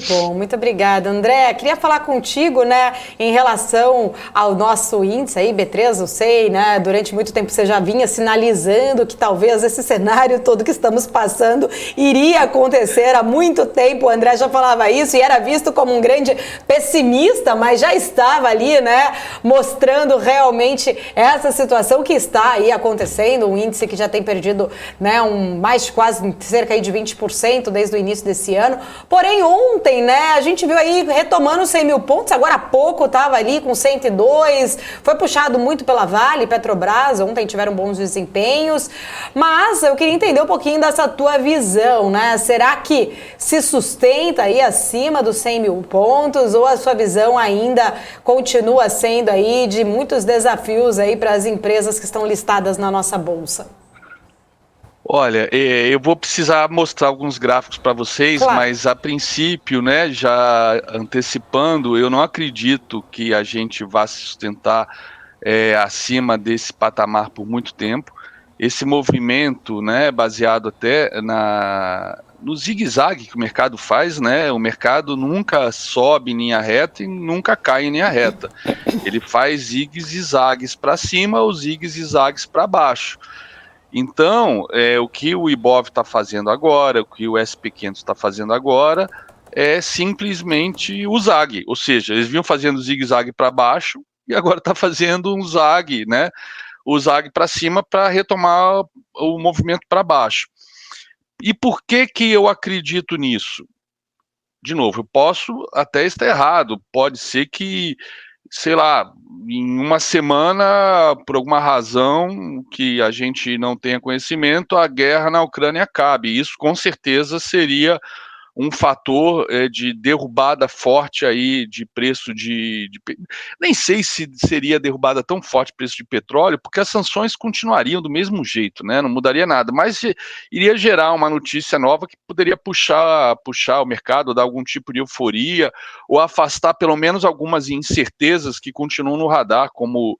Bom, muito obrigada, André. Queria falar contigo, né, em relação ao nosso índice aí, B3, eu sei, né, durante muito tempo você já vinha sinalizando que talvez esse cenário todo que estamos passando iria acontecer há muito tempo. O André já falava isso e era visto como um grande pessimista, mas já estava ali, né, mostrando realmente essa situação que está aí acontecendo, um índice que já tem perdido, né, mais de quase cerca aí de 20% desde o início desse ano. Porém, ontem, né, a gente viu aí retomando os 100 mil pontos, agora há pouco estava ali com 102, foi puxado muito pela Vale, Petrobras, ontem tiveram bons desempenhos, mas eu queria entender um pouquinho dessa tua visão, né, será que se sustenta aí acima dos 100 mil pontos ou a sua visão ainda continua sendo aí de muitos desafios aí para as empresas que estão listadas na nossa bolsa? Olha, eu vou precisar mostrar alguns gráficos para vocês, Claro. mas a princípio, né, já antecipando, eu não acredito que a gente vá se sustentar acima desse patamar por muito tempo. Esse movimento, né, baseado até no zigue-zague que o mercado faz, né, o mercado nunca sobe em linha reta e nunca cai em linha reta. Ele faz zigues e zagues para cima ou zigues e zagues para baixo. Então, o que o Ibov está fazendo agora, o que o SP500 está fazendo agora, é simplesmente o zague, ou seja, eles vinham fazendo zigue-zague para baixo e agora está fazendo um zague, né? O zague para cima para retomar o movimento para baixo. E por que que eu acredito nisso? De novo, eu posso até estar errado, pode ser que, sei lá, em uma semana, por alguma razão que a gente não tenha conhecimento, a guerra na Ucrânia acabe. Isso com certeza seria um fator de derrubada forte aí de preço nem sei se seria derrubada tão forte preço de petróleo, porque as sanções continuariam do mesmo jeito, né? Não mudaria nada, mas iria gerar uma notícia nova que poderia puxar o mercado, dar algum tipo de euforia, ou afastar pelo menos algumas incertezas que continuam no radar, como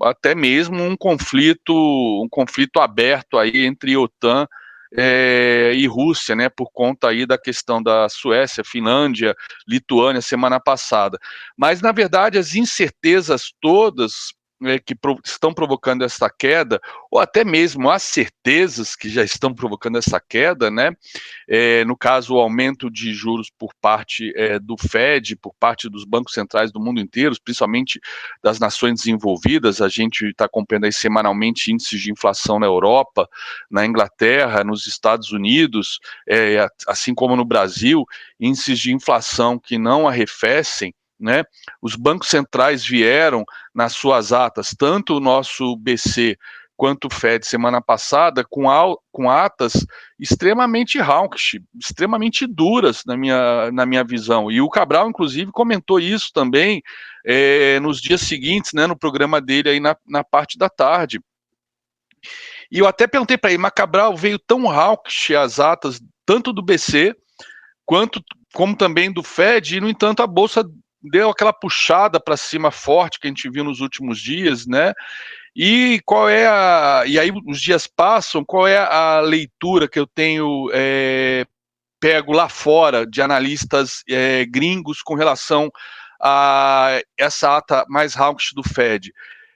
até mesmo um conflito aberto aí entre OTAN e Rússia, né, por conta aí da questão da Suécia, Finlândia, Lituânia semana passada. Mas, na verdade, as incertezas todas que estão provocando essa queda, ou até mesmo as certezas que já estão provocando essa queda, né, no caso, o aumento de juros por parte do Fed, por parte dos bancos centrais do mundo inteiro, principalmente das nações desenvolvidas, a gente está acompanhando aí semanalmente índices de inflação na Europa, na Inglaterra, nos Estados Unidos, assim como no Brasil, índices de inflação que não arrefecem, né? Os bancos centrais vieram nas suas atas, tanto o nosso BC quanto o Fed semana passada, com atas extremamente hawkish, extremamente duras na minha visão. E o Cabral, inclusive, comentou isso também nos dias seguintes, né, no programa dele aí na parte da tarde. E eu até perguntei para ele, mas Cabral, veio tão hawkish as atas, tanto do BC, como também do Fed, e no entanto a Bolsa deu aquela puxada para cima forte que a gente viu nos últimos dias, né? E qual é e aí os dias passam, qual é a leitura que eu tenho pego lá fora de analistas gringos com relação a essa ata mais hawkish do Fed?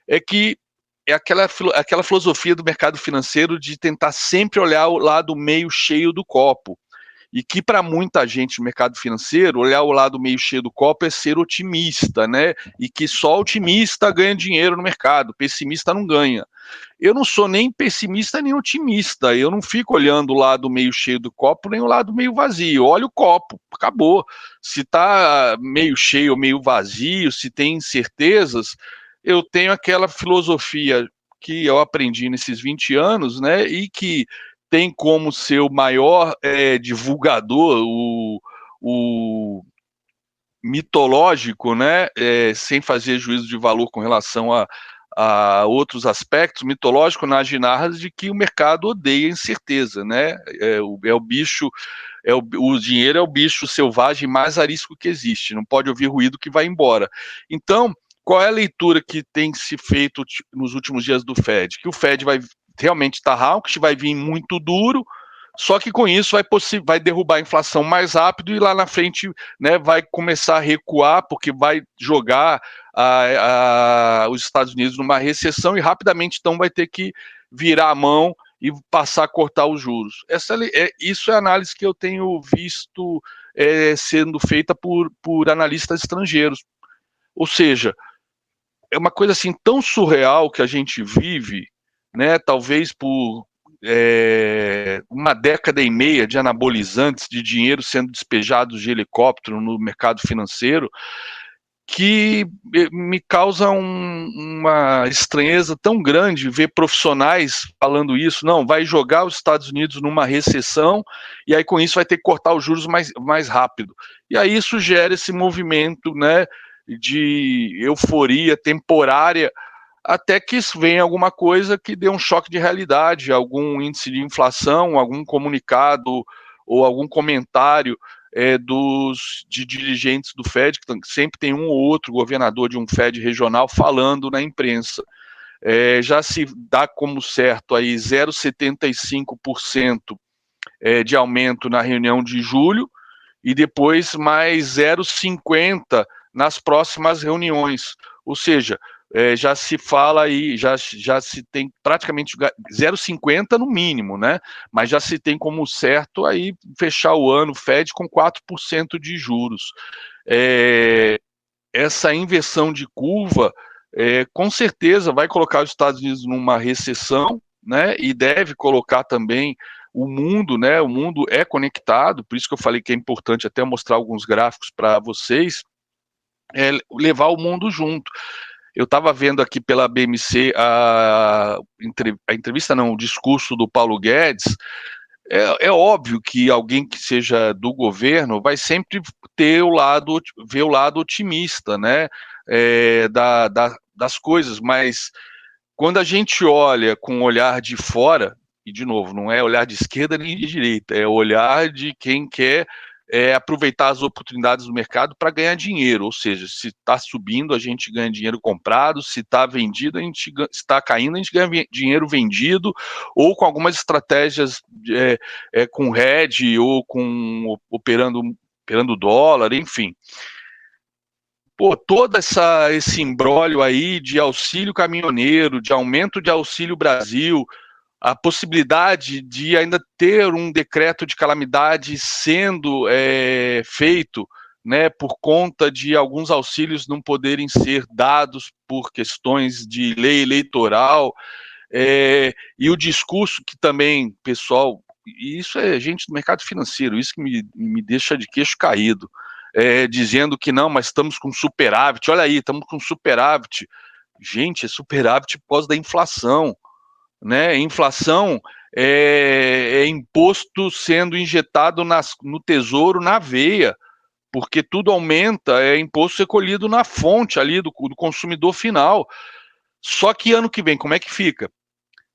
É que é aquela filosofia do mercado financeiro de tentar sempre olhar o lado meio cheio do copo. E que para muita gente no mercado financeiro, olhar o lado meio cheio do copo é ser otimista, né? E que só otimista ganha dinheiro no mercado, pessimista não ganha. Eu não sou nem pessimista nem otimista, eu não fico olhando o lado meio cheio do copo nem o lado meio vazio, olha o copo, acabou. Se está meio cheio ou meio vazio, se tem incertezas, eu tenho aquela filosofia que eu aprendi nesses 20 anos, né, e que tem como seu maior divulgador o mitológico, né, sem fazer juízo de valor com relação a outros aspectos, mitológico nas ginarras de que o mercado odeia incerteza, né? O bicho, o dinheiro é o bicho selvagem mais arisco que existe, não pode ouvir ruído que vai embora. Então, qual é a leitura que tem se feito nos últimos dias do Fed? Que o Fed vai realmente estar hawkish, vai vir muito duro, Só que com isso vai derrubar a inflação mais rápido e lá na frente, né, vai começar a recuar, porque vai jogar os Estados Unidos numa recessão e rapidamente então vai ter que virar a mão e passar a cortar os juros. Isso é a análise que eu tenho visto sendo feita por analistas estrangeiros. Ou seja, é uma coisa assim tão surreal que a gente vive, né? Talvez por uma década e meia de anabolizantes, de dinheiro sendo despejado de helicóptero no mercado financeiro, que me causa uma estranheza tão grande ver profissionais falando isso. Não, vai jogar os Estados Unidos numa recessão e aí com isso vai ter que cortar os juros mais rápido. E aí isso gera esse movimento, né, de euforia temporária, até que venha alguma coisa que dê um choque de realidade, algum índice de inflação, algum comunicado ou algum comentário de dirigentes do Fed, que sempre tem um ou outro governador de um Fed regional falando na imprensa. Já se dá como certo aí 0,75% de aumento na reunião de julho e depois mais 0,50% nas próximas reuniões. Ou seja, já se fala aí, já se tem praticamente 0,50 no mínimo, né? Mas já se tem como certo aí fechar o ano Fed com 4% de juros. Essa inversão de curva, com certeza vai colocar os Estados Unidos numa recessão, né? E deve colocar também o mundo, né? O mundo é conectado, por isso que eu falei que é importante até mostrar alguns gráficos para vocês, levar o mundo junto. Eu estava vendo aqui pela BMC a entrevista, não, o discurso do Paulo Guedes. É óbvio que alguém que seja do governo vai sempre ver o lado otimista, né, das coisas, mas quando a gente olha com o olhar de fora, e de novo, não é olhar de esquerda nem de direita, é olhar de quem quer aproveitar as oportunidades do mercado para ganhar dinheiro, ou seja, se está subindo, a gente ganha dinheiro comprado, se está vendido, está caindo, a gente ganha dinheiro vendido, ou com algumas estratégias com hedge, ou operando dólar, enfim. Pô, todo esse imbróglio aí de auxílio caminhoneiro, de aumento de auxílio Brasil, a possibilidade de ainda ter um decreto de calamidade sendo feito, né, por conta de alguns auxílios não poderem ser dados por questões de lei eleitoral, e o discurso que também, pessoal, isso é gente do mercado financeiro, isso que me deixa de queixo caído, dizendo que não, mas estamos com superávit, olha aí, estamos com superávit. Gente, é superávit por causa da inflação, né? Inflação é imposto sendo injetado no tesouro na veia, porque tudo aumenta, é imposto recolhido na fonte ali do consumidor final. Só que ano que vem, como é que fica?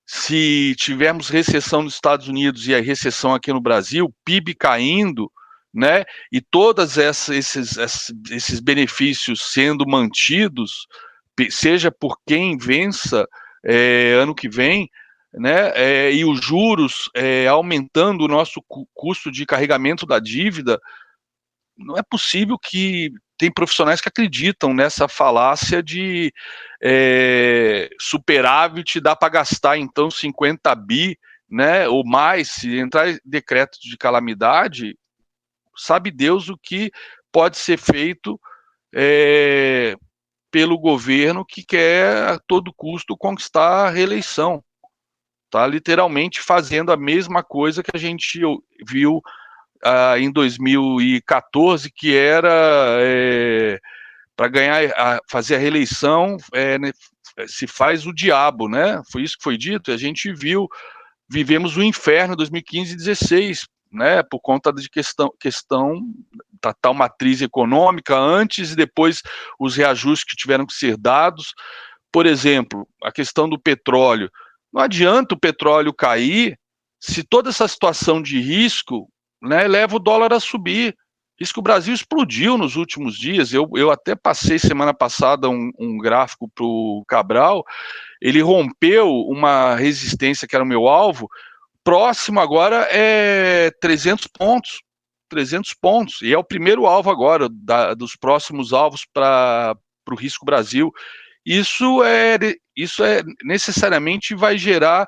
Se tivermos recessão nos Estados Unidos e a recessão aqui no Brasil, PIB caindo, né? E todos esses benefícios sendo mantidos, seja por quem vença ano que vem, né? E os juros aumentando o nosso custo de carregamento da dívida, não é possível que tem profissionais que acreditam nessa falácia de superávit dá para gastar então 50 bi, né, ou mais, se entrar decreto de calamidade, sabe Deus o que pode ser feito pelo governo que quer a todo custo conquistar a reeleição. Está literalmente fazendo a mesma coisa que a gente viu em 2014, que era para fazer a reeleição, né, se faz o diabo, né? Foi isso que foi dito. A gente vivemos o inferno em 2015 e 2016, né? Por conta de questão da tal matriz econômica, antes e depois os reajustes que tiveram que ser dados. Por exemplo, a questão do petróleo. Não adianta o petróleo cair se toda essa situação de risco, né, leva o dólar a subir. Isso que o Brasil explodiu nos últimos dias. Eu até passei semana passada um gráfico para o Cabral. Ele rompeu uma resistência que era o meu alvo próximo agora é 300 pontos. 300 pontos. E é o primeiro alvo agora, dos próximos alvos para o Risco Brasil. Isso necessariamente vai gerar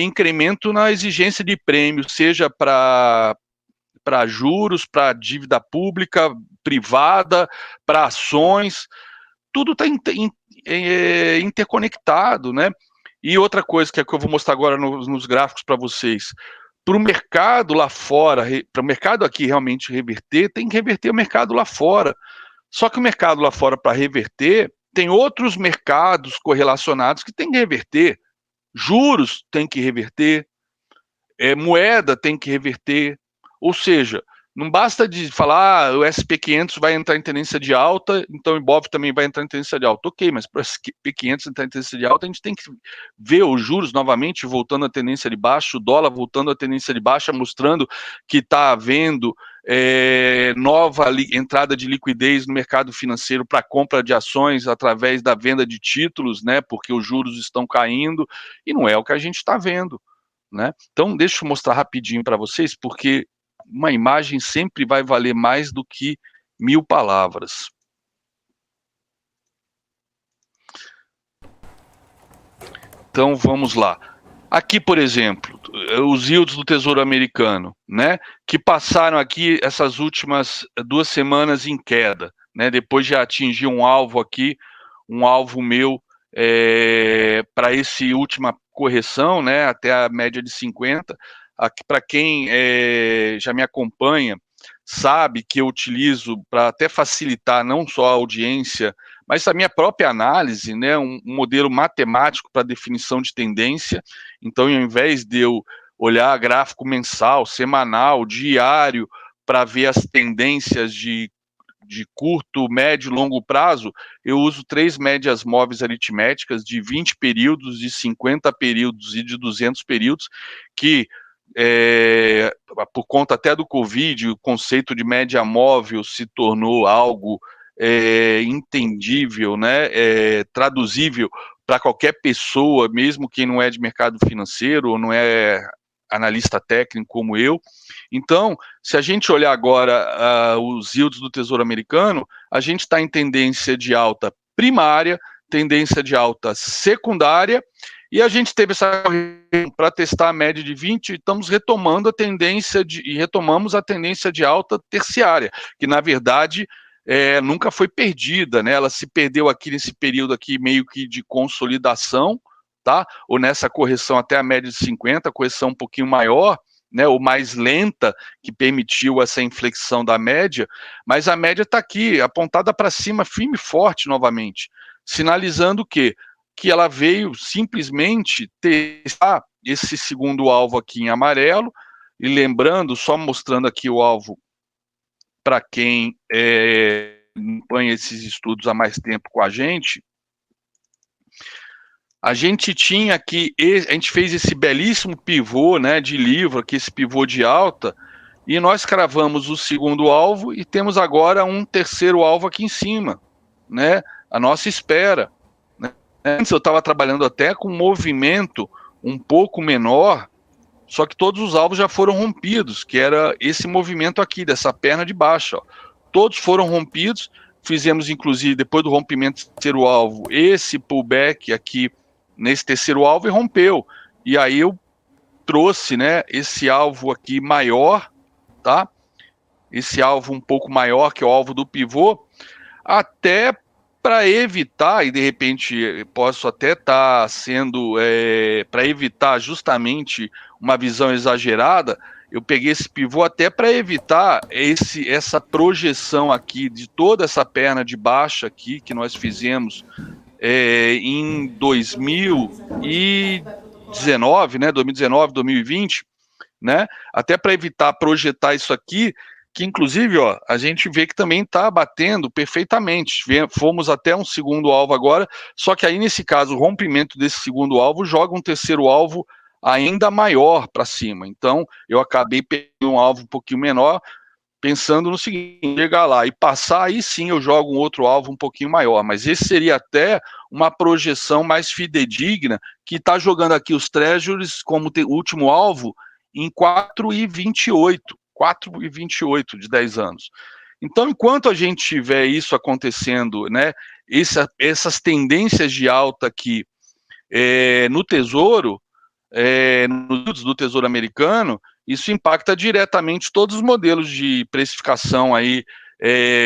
incremento na exigência de prêmio, seja para juros, para dívida pública, privada, para ações, tudo está interconectado, né? E outra coisa que eu vou mostrar agora nos gráficos para vocês, para o mercado lá fora, para o mercado aqui realmente reverter, tem que reverter o mercado lá fora. Só que o mercado lá fora, para reverter, tem outros mercados correlacionados que tem que reverter. Juros tem que reverter, moeda tem que reverter. Ou seja, não basta de falar o SP500 vai entrar em tendência de alta, então o Ibov também vai entrar em tendência de alta. Ok, mas para o SP500 entrar em tendência de alta, a gente tem que ver os juros novamente voltando à tendência de baixa, o dólar voltando à tendência de baixa, mostrando que está havendo nova entrada de liquidez no mercado financeiro para compra de ações através da venda de títulos, né? Porque os juros estão caindo, e não é o que a gente está vendo, né? Então, deixa eu mostrar rapidinho para vocês, porque uma imagem sempre vai valer mais do que 1000 palavras. Então, vamos lá. Aqui, por exemplo, os yields do Tesouro Americano, né, que passaram aqui essas últimas 2 semanas em queda, né, depois de atingir um alvo aqui, um alvo meu para essa última correção, né, até a média de 50. Aqui, para quem já me acompanha, sabe que eu utilizo para até facilitar não só a audiência, mas a minha própria análise, né, um modelo matemático para definição de tendência. Então, ao invés de eu olhar gráfico mensal, semanal, diário, para ver as tendências de curto, médio e longo prazo, eu uso 3 médias móveis aritméticas de 20 períodos, de 50 períodos e de 200 períodos, que por conta até do Covid, o conceito de média móvel se tornou algo entendível, né, traduzível para qualquer pessoa, mesmo quem não é de mercado financeiro ou não é analista técnico como eu. Então, se a gente olhar agora os yields do Tesouro Americano, a gente está em tendência de alta primária, tendência de alta secundária, e a gente teve essa para testar a média de 20, e estamos retomando a tendência e retomamos a tendência de alta terciária, que na verdade nunca foi perdida, né? Ela se perdeu aqui nesse período aqui meio que de consolidação, tá? Ou nessa correção até a média de 50, correção um pouquinho maior, né, ou mais lenta, que permitiu essa inflexão da média, mas a média está aqui, apontada para cima, firme e forte novamente, sinalizando que ela veio simplesmente testar esse segundo alvo aqui em amarelo, e lembrando, só mostrando aqui o alvo para quem acompanha esses estudos há mais tempo com a gente. A gente tinha aqui, a gente fez esse belíssimo pivô, né, de livro, aqui esse pivô de alta, e nós cravamos o segundo alvo e temos agora um terceiro alvo aqui em cima, né, a nossa espera. Né? Antes eu estava trabalhando até com um movimento um pouco menor, só que todos os alvos já foram rompidos, que era esse movimento aqui, dessa perna de baixo. Ó. Todos foram rompidos, fizemos inclusive, depois do rompimento do terceiro alvo, esse pullback aqui, nesse terceiro alvo e rompeu. E aí eu trouxe, né, esse alvo aqui maior, tá? Esse alvo um pouco maior, que é o alvo do pivô, até para evitar, e de repente posso até estar sendo, para evitar justamente uma visão exagerada, eu peguei esse pivô até para evitar essa projeção aqui de toda essa perna de baixa aqui que nós fizemos em 2019, né, 2019, 2020, né, até para evitar projetar isso aqui, que inclusive, ó, a gente vê que também está batendo perfeitamente, fomos até um segundo alvo agora, só que aí nesse caso, o rompimento desse segundo alvo joga um terceiro alvo ainda maior para cima, então eu acabei pegando um alvo um pouquinho menor, pensando no seguinte: chegar lá e passar, aí sim eu jogo um outro alvo um pouquinho maior, mas esse seria até uma projeção mais fidedigna, que está jogando aqui os Treasuries como último alvo em 4,28 de 10 anos. Então, enquanto a gente tiver isso acontecendo, né, essas tendências de alta aqui no Tesouro, nos do Tesouro Americano, isso impacta diretamente todos os modelos de precificação aí,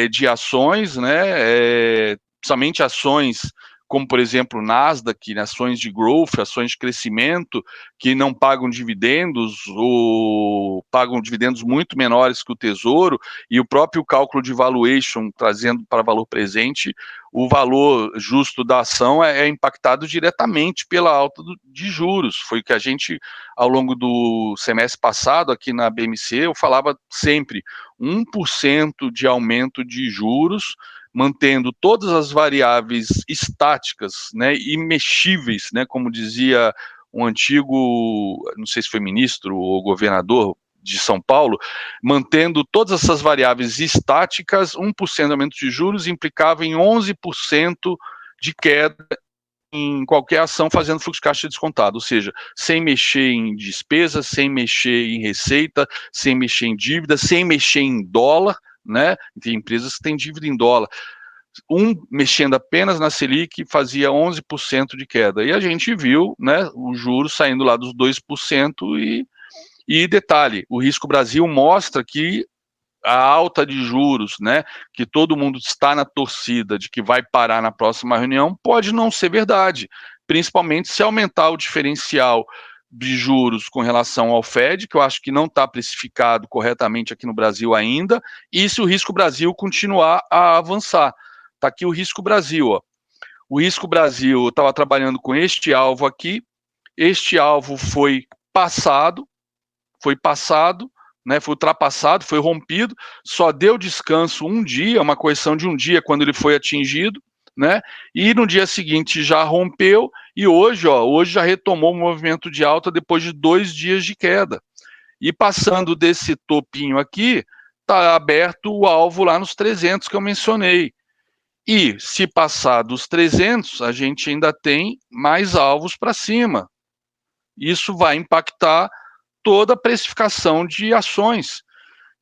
de ações, né, principalmente ações como, por exemplo, Nasdaq, ações de growth, ações de crescimento, que não pagam dividendos ou pagam dividendos muito menores que o Tesouro, e o próprio cálculo de valuation, trazendo para valor presente, o valor justo da ação é impactado diretamente pela alta de juros. Foi o que a gente, ao longo do semestre passado, aqui na BMC, eu falava sempre, 1% de aumento de juros, mantendo todas as variáveis estáticas, né, imexíveis, né, como dizia um antigo, não sei se foi ministro ou governador de São Paulo, mantendo todas essas variáveis estáticas, 1% de aumento de juros implicava em 11% de queda em qualquer ação fazendo fluxo de caixa descontado, ou seja, sem mexer em despesas, sem mexer em receita, sem mexer em dívida, sem mexer em dólar, né? Tem empresas que têm dívida em dólar. Mexendo apenas na Selic, fazia 11% de queda. E a gente viu, né, o juros saindo lá dos 2%, e detalhe, o Risco Brasil mostra que a alta de juros, né, que todo mundo está na torcida de que vai parar na próxima reunião, pode não ser verdade, principalmente se aumentar o diferencial de juros com relação ao Fed, que eu acho que não está precificado corretamente aqui no Brasil ainda, e se o Risco Brasil continuar a avançar. Está aqui o Risco Brasil, ó. O Risco Brasil estava trabalhando com este alvo aqui, este alvo foi passado, né, foi ultrapassado, foi rompido, só deu descanso um dia, uma correção de um dia quando ele foi atingido, né, e no dia seguinte já rompeu, e hoje já retomou o movimento de alta depois de 2 dias de queda. E passando desse topinho aqui, está aberto o alvo lá nos 300 que eu mencionei. E se passar dos 300, a gente ainda tem mais alvos para cima. Isso vai impactar toda a precificação de ações.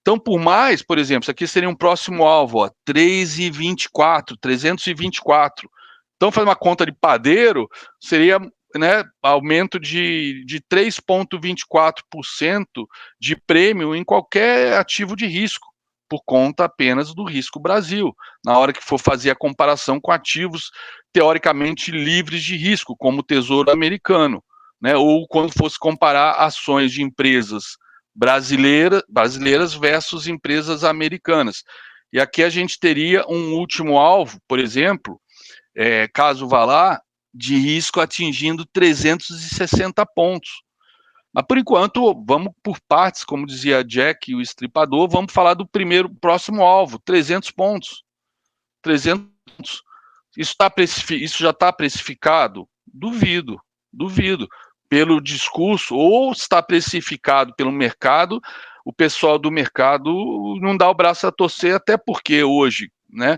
Então, por mais, por exemplo, isso aqui seria um próximo alvo, ó, 3,24, 324. Então, fazer uma conta de padeiro, seria, né, aumento de 3,24% de prêmio em qualquer ativo de risco, por conta apenas do Risco Brasil, na hora que for fazer a comparação com ativos teoricamente livres de risco, como o Tesouro Americano, né, ou quando fosse comparar ações de empresas brasileiras versus empresas americanas. E aqui a gente teria um último alvo, por exemplo, caso vá lá, de risco atingindo 360 pontos. Mas, por enquanto, vamos por partes, como dizia Jack, o estripador, vamos falar do próximo alvo, 300 pontos. 300 pontos. Isso já está precificado? Duvido. Pelo discurso, ou está precificado pelo mercado, o pessoal do mercado não dá o braço a torcer, até porque hoje, né,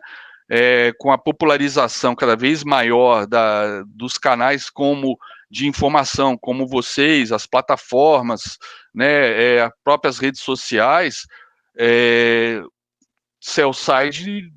com a popularização cada vez maior dos canais de informação, como vocês, as plataformas, né, as próprias redes sociais, sell-side,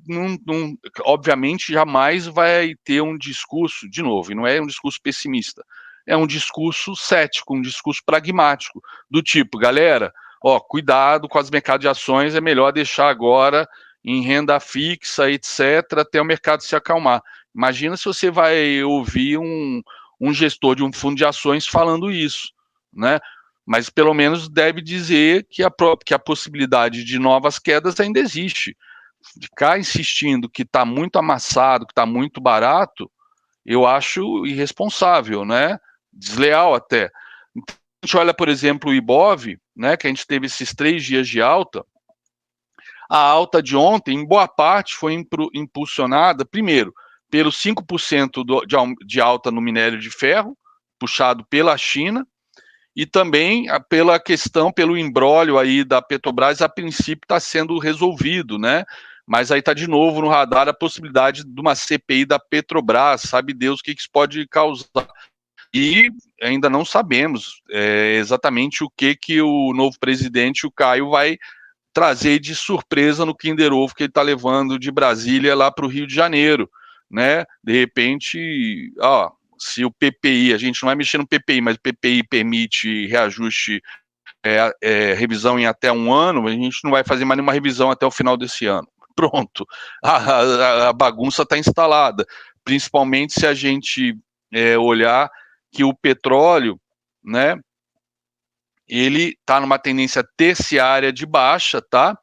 obviamente, jamais vai ter um discurso, de novo, e não é um discurso pessimista, é um discurso cético, um discurso pragmático, do tipo, galera, ó, cuidado com os mercados de ações, é melhor deixar agora em renda fixa, etc., até o mercado se acalmar. Imagina se você vai ouvir um gestor de um fundo de ações falando isso, né? Mas pelo menos deve dizer que a possibilidade de novas quedas ainda existe. Ficar insistindo que está muito amassado, que está muito barato, eu acho irresponsável, né? Desleal até. Então, a gente olha, por exemplo, o Ibov, né, que a gente teve esses 3 dias de alta. A alta de ontem, em boa parte, foi impulsionada, primeiro, pelo 5% de alta no minério de ferro, puxado pela China, e também pela questão, pelo imbróglio aí da Petrobras, a princípio está sendo resolvido, né? Mas aí está de novo no radar a possibilidade de uma CPI da Petrobras, sabe Deus o que isso pode causar. E ainda não sabemos exatamente o que o novo presidente, o Caio, vai trazer de surpresa no Kinder Ovo que ele está levando de Brasília lá para o Rio de Janeiro, né? De repente, se o PPI, a gente não vai mexer no PPI, mas o PPI permite reajuste, revisão em até 1 ano, a gente não vai fazer mais nenhuma revisão até o final desse ano. Pronto, a bagunça está instalada, principalmente se a gente olhar que o petróleo, né, ele está numa tendência terciária de baixa, tá?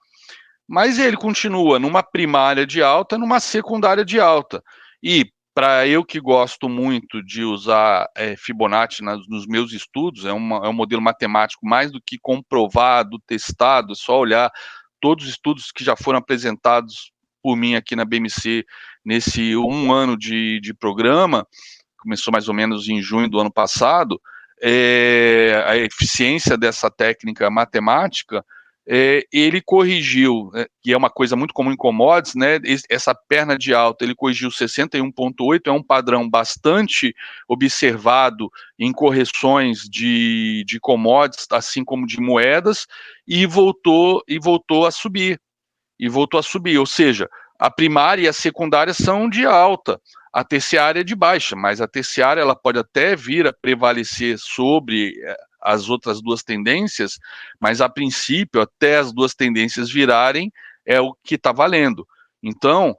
Mas ele continua numa primária de alta, numa secundária de alta. E para eu que gosto muito de usar Fibonacci nos meus estudos, é um modelo matemático mais do que comprovado, testado, é só olhar todos os estudos que já foram apresentados por mim aqui na BMC nesse 1 ano de programa, começou mais ou menos em junho do ano passado, a eficiência dessa técnica matemática, ele corrigiu, que é uma coisa muito comum em commodities, né, essa perna de alta, ele corrigiu 61,8, é um padrão bastante observado em correções de commodities, assim como de moedas, e voltou a subir, ou seja, a primária e a secundária são de alta, a terciária é de baixa, mas a terciária ela pode até vir a prevalecer sobre as outras duas tendências, mas a princípio, até as duas tendências virarem, é o que está valendo. Então,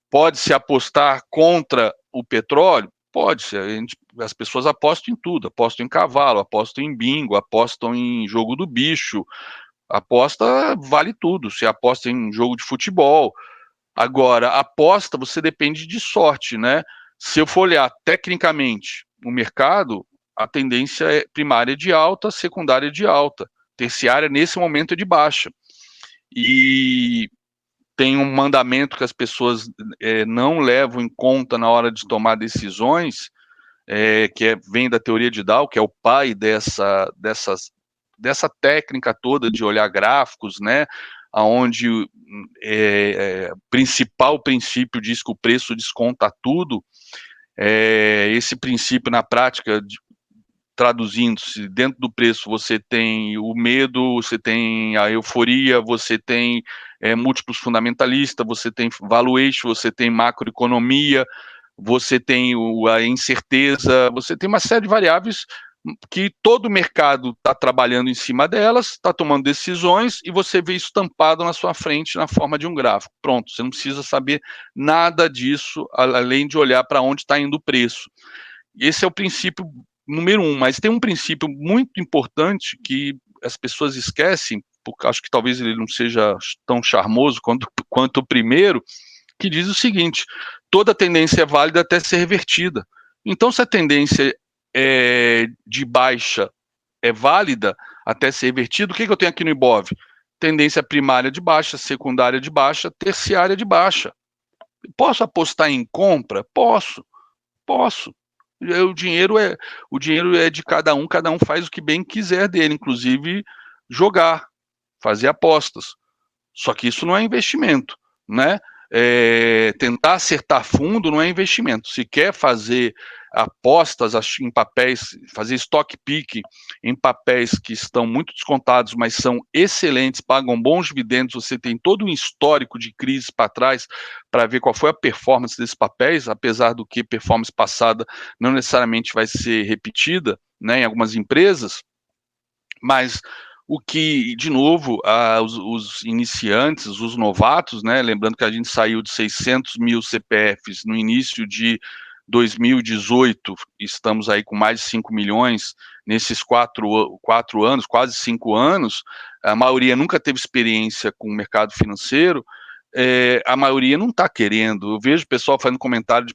pode-se apostar contra o petróleo? Pode-se, as pessoas apostam em tudo, apostam em cavalo, apostam em bingo, apostam em jogo do bicho, aposta vale tudo, você aposta em jogo de futebol. Agora, aposta, você depende de sorte, né? Se eu for olhar tecnicamente o mercado, a tendência é primária de alta, secundária de alta, terciária nesse momento é de baixa. E tem um mandamento que as pessoas não levam em conta na hora de tomar decisões, vem da teoria de Dow, que é o pai dessa técnica toda de olhar gráficos, né? Onde principal princípio diz que o preço desconta tudo. Esse princípio na prática, traduzindo-se, dentro do preço você tem o medo, você tem a euforia, você tem múltiplos fundamentalistas, você tem valuation, você tem macroeconomia, você tem a incerteza, você tem uma série de variáveis que todo o mercado está trabalhando em cima delas, está tomando decisões e você vê estampado na sua frente na forma de um gráfico. Pronto, você não precisa saber nada disso, além de olhar para onde está indo o preço. Esse é o princípio número 1, mas tem um princípio muito importante que as pessoas esquecem, porque acho que talvez ele não seja tão charmoso quanto o primeiro, que diz o seguinte: toda tendência é válida até ser revertida. Então, se a tendência de baixa é válida até ser revertida, o que eu tenho aqui no Ibov? Tendência primária de baixa, secundária de baixa, terciária de baixa. Posso apostar em compra? Posso. O dinheiro é de cada um faz o que bem quiser dele, inclusive jogar, fazer apostas. Só que isso não é investimento, né? Tentar acertar fundo não é investimento. Se quer fazer apostas em papéis, fazer stock pick em papéis que estão muito descontados, mas são excelentes, pagam bons dividendos, você tem todo um histórico de crise para trás para ver qual foi a performance desses papéis, apesar do que performance passada não necessariamente vai ser repetida, né, em algumas empresas, mas o que, de novo, os iniciantes, os novatos, né, lembrando que a gente saiu de 600 mil CPFs no início de 2018, estamos aí com mais de 5 milhões nesses 4 anos, quase 5 anos, a maioria nunca teve experiência com o mercado financeiro, a maioria não está querendo. Eu vejo o pessoal fazendo comentário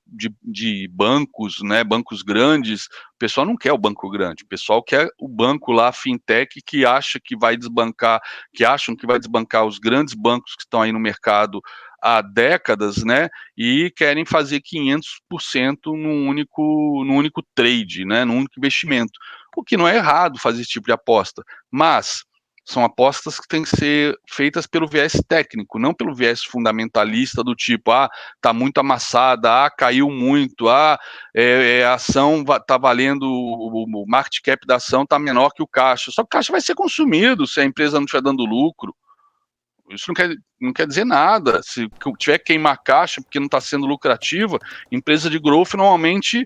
de bancos, né, bancos grandes. O pessoal não quer o banco grande, o pessoal quer o banco lá, fintech, que acha que vai desbancar, que acham que vai desbancar os grandes bancos que estão aí no mercado há décadas, né, e querem fazer 500% num único trade, né, num único investimento. o que não é errado fazer esse tipo de aposta, mas são apostas que têm que ser feitas pelo viés técnico, não pelo viés fundamentalista do tipo, tá muito amassada, caiu muito, a ação tá valendo, o market cap da ação tá menor que o caixa, só que o caixa vai ser consumido se a empresa não estiver dando lucro. Isso não quer dizer nada. Se tiver que queimar caixa porque não está sendo lucrativa, empresa de growth normalmente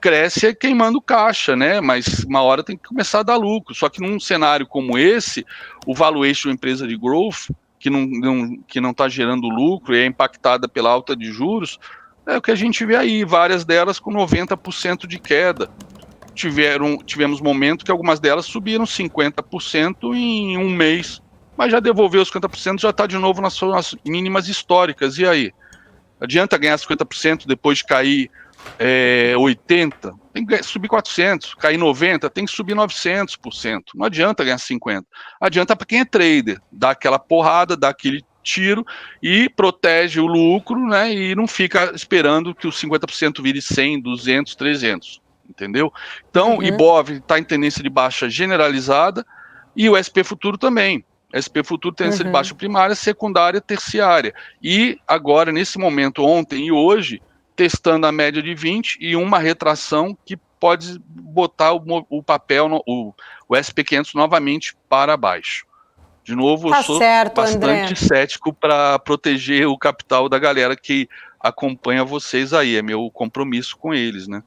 cresce queimando caixa, né? Mas uma hora tem que começar a dar lucro. Só que num cenário como esse, o valuation da empresa de growth, que não está gerando lucro e é impactada pela alta de juros, é o que a gente vê aí, várias delas com 90% de queda. Tivemos momentos que algumas delas subiram 50% em um mês, mas já devolveu os 50%, já está de novo nas suas mínimas históricas. E aí? Adianta ganhar 50% depois de cair 80%? Tem que subir 400%, cair 90%, tem que subir 900%. Não adianta ganhar 50%. Adianta para quem é trader, dá aquela porrada, dá aquele tiro e protege o lucro, né? E não fica esperando que os 50% vire 100, 200, 300. Entendeu? Então, o Ibov está em tendência de baixa generalizada e o SP Futuro também. SP Futuro tendência de baixa primária, secundária, terciária. E agora, nesse momento, ontem e hoje, testando a média de 20 e uma retração que pode botar o papel, o SP500 novamente para baixo. De novo, eu sou bastante cético para proteger o capital da galera que acompanha vocês aí, é meu compromisso com eles, né?